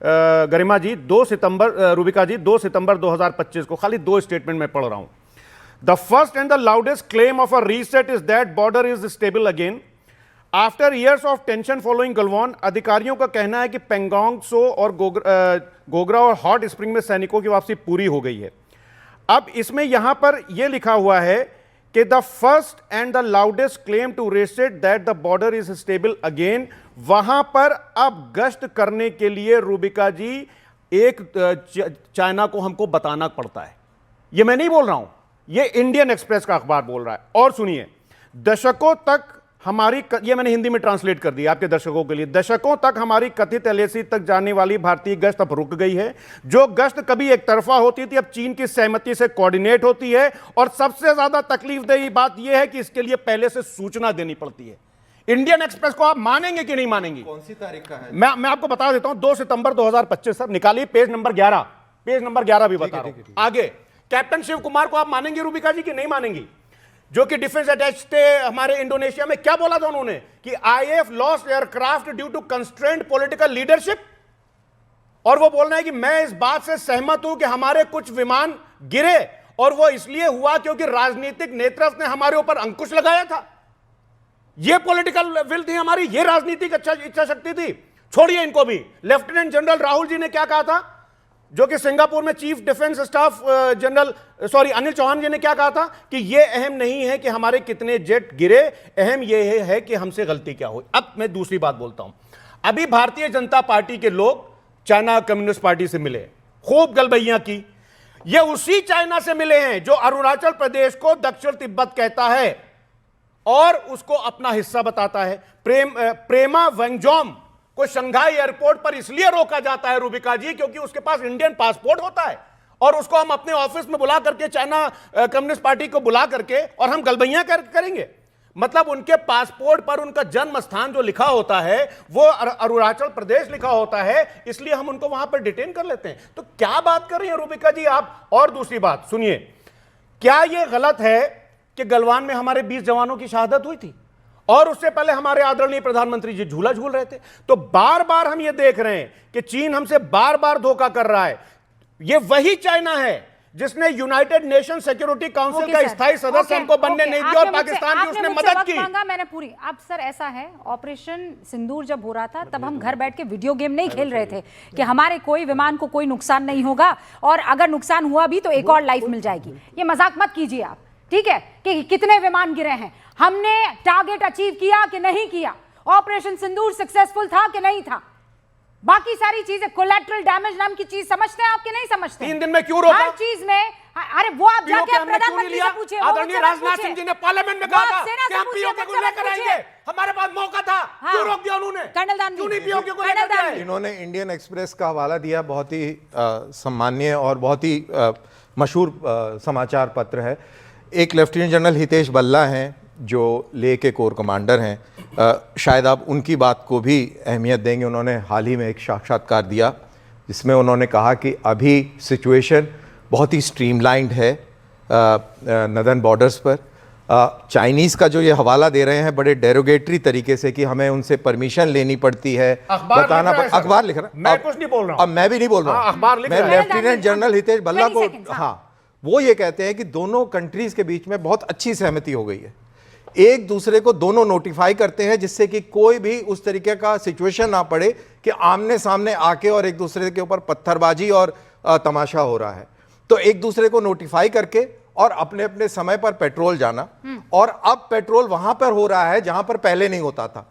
गरिमा जी 2 सितंबर, रूबिका जी 2 सितंबर 2025 को, खाली 2 स्टेटमेंट में पढ़ रहा हूं। The first and the loudest claim of a reset is that border is stable again after years of tension following Galwan. अधिकारियों का कहना है कि पेंगोंग सो और गोगरा और हॉट स्प्रिंग में सैनिकों की वापसी पूरी हो गई है। अब इसमें यहां पर यह लिखा हुआ है कि the first and the loudest claim to restate that the border is stable again. वहां पर अब गश्त करने के लिए रूबिका जी एक चाइना को हमको बताना पड़ता है। यह मैं नहीं बोल रहा हूं, यह इंडियन एक्सप्रेस का अखबार बोल रहा है। और सुनिए, दशकों तक हमारी, ये मैंने हिंदी में ट्रांसलेट कर दिया आपके दर्शकों के लिए, दशकों तक हमारी कथित एलएसी तक जाने वाली भारतीय गश्त अब रुक गई है। जो गश्त कभी एक तरफा होती थी अब चीन की सहमति से कोऑर्डिनेट होती है। और सबसे ज्यादा तकलीफदेह बात यह है कि इसके लिए पहले से सूचना देनी पड़ती है। इंडियन एक्सप्रेस को आप मानेंगे कि नहीं मानेंगे? कौन सी तारीख का है? मैं आपको बता देता हूं, 2 सितंबर 2025। सर निकालिए पेज नंबर 11, पेज नंबर 11 भी बता रहा हूं। आगे कैप्टन शिव कुमार को आप मानेंगे रूबिका जी कि नहीं मानेंगी? जो कि डिफेंस अटैच थे हमारे इंडोनेशिया में, क्या बोला था उन्होंने कि IAF lost aircraft due to constraint political leadership. और वो बोल रहे हैं कि मैं इस बात से सहमत हूं कि हमारे कुछ विमान गिरे और वो इसलिए हुआ क्योंकि राजनीतिक नेतृत्व ने हमारे ऊपर अंकुश लगाया था। ये पॉलिटिकल विल थी हमारी, ये राजनीतिक इच्छा शक्ति थी। छोड़िए इनको भी। लेफ्टिनेंट जनरल राहुल जी ने क्या कहा था, जो कि सिंगापुर में chief defence staff general Anil Chauhan ji ने क्या कहा था कि यह अहम नहीं है कि हमारे कितने जेट गिरे, अहम यह है कि हमसे गलती क्या हुई। अब मैं दूसरी बात बोलता हूं। अभी भारतीय जनता पार्टी के लोग चाइना कम्युनिस्ट पार्टी से मिले, खूब गलबैयां की। ये उसी चाइना से मिले हैं जो अरुणाचल प्रदेश को दक्षिण तिब्बत कहता है और उसको अपना हिस्सा बताता है। प्रेमा वेंगजोम को शंघाई एयरपोर्ट पर इसलिए रोका जाता है रूबिका जी क्योंकि उसके पास इंडियन पासपोर्ट होता है और उसको हम अपने ऑफिस में बुला करके, चाइना कम्युनिस्ट पार्टी को बुला करके, और हम गलबैयां करेंगे। मतलब उनके पासपोर्ट पर उनका जन्म स्थान जो लिखा होता है वो अरुणाचल प्रदेश लिखा होता है, इसलिए हम उनको वहां पर डिटेन कर लेते हैं। तो क्या बात कर रही हैं रूबिका जी आप? और दूसरी बात सुनिए, क्या यह गलत है कि गलवान में हमारे 20 जवानों की शहादत हुई थी और उससे पहले हमारे आदरणीय प्रधानमंत्री जी झूला झूल रहे थे? तो बार बार हम ये देख रहे हैं कि चीन हमसे बार बार धोखा कर रहा है। ये वही चाइना है जिसने यूनाइटेड नेशन सिक्योरिटी काउंसिल का स्थायी सदस्य हमको बनने नहीं दिया और पाकिस्तान की उसने मदद की। मैंने पूरी। अब सर ऐसा है, ऑपरेशन सिंदूर जब हो रहा था तब हम घर बैठ के वीडियो गेम नहीं खेल रहे थे कि हमारे कोई विमान को कोई नुकसान नहीं होगा और अगर नुकसान हुआ भी तो एक और लाइफ मिल जाएगी। ये मजाक मत कीजिए आप, ठीक है, कि कितने विमान गिरे हैं, हमने टारगेट अचीव किया कि नहीं किया, ऑपरेशन सिंदूर सक्सेसफुल था कि नहीं था, बाकी सारी चीजें, कोलैटरल डैमेज नाम की चीज समझते हैं आप कि नहीं समझते? 3 दिन में क्यों रोका? हर चीज में, अरे वो आप जाके प्रधानमंत्री से पूछिए। आदरणीय राजनाथ सिंह जी ने पार्लियामेंट में कहा था कि हम पीओके को लेकर आएंगे, हमारे पास मौका था, क्यों रोक दिया उन्होंने? क्यों नहीं पीओके को लेकर आए? इन्होंने इंडियन एक्सप्रेस का हवाला दिया, बहुत ही सम्माननीय और बहुत ही मशहूर समाचार पत्र है। एक लेफ्टिनेंट जनरल हितेश बल्ला हैं जो लेह के कोर कमांडर हैं, शायद आप उनकी बात को भी अहमियत देंगे। उन्होंने हाल ही में एक साक्षात्कार दिया जिसमें उन्होंने कहा कि अभी सिचुएशन बहुत ही स्ट्रीमलाइंड है नदर्न बॉर्डर्स पर। चाइनीज़ का जो ये हवाला दे रहे हैं बड़े डेरोगेटरी तरीके से कि हमें उनसे परमिशन लेनी पड़ती है, बताना अखबार लिख रहा है, मैं कुछ नहीं बोल रहा हूं। अब मैं भी नहीं बोल रहा हूं, मैं लेफ्टिनेंट जनरल हितेश बल्ला को, हाँ, वो ये कहते हैं कि दोनों कंट्रीज के बीच में बहुत अच्छी सहमति हो गई है, एक दूसरे को दोनों नोटिफाई करते हैं जिससे कि कोई भी उस तरीके का सिचुएशन ना पड़े कि आमने सामने आके और एक दूसरे के ऊपर पत्थरबाजी और तमाशा हो रहा है। तो एक दूसरे को नोटिफाई करके और अपने अपने समय पर पेट्रोल जाना, और अब पेट्रोल वहां पर हो रहा है जहां पर पहले नहीं होता था।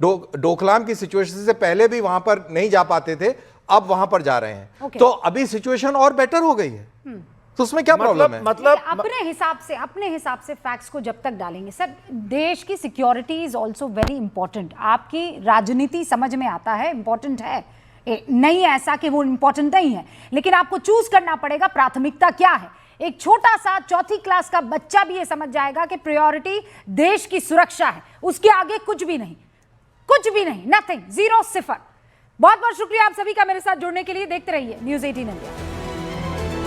डोकलाम की सिचुएशन से पहले भी वहां पर नहीं जा पाते थे, अब वहां पर जा रहे हैं। तो अभी सिचुएशन और बेटर हो गई है, तो उसमें क्या प्रॉब्लम है? मतलब अपने हिसाब से फैक्ट्स को जब तक डालेंगे। सर, देश की security is also very important. आपकी राजनीति समझ में आता है, इंपॉर्टेंट है, नहीं ऐसा कि वो इंपॉर्टेंट नहीं है, लेकिन आपको चूज करना पड़ेगा प्राथमिकता क्या है। एक छोटा सा 4th क्लास का बच्चा भी ये समझ जाएगा कि प्रायोरिटी देश की सुरक्षा है, उसके आगे कुछ भी नहीं, नथिंग, 0, 0। बहुत बहुत शुक्रिया आप सभी का मेरे साथ जुड़ने के लिए। देखते रहिए News 18 इंडिया।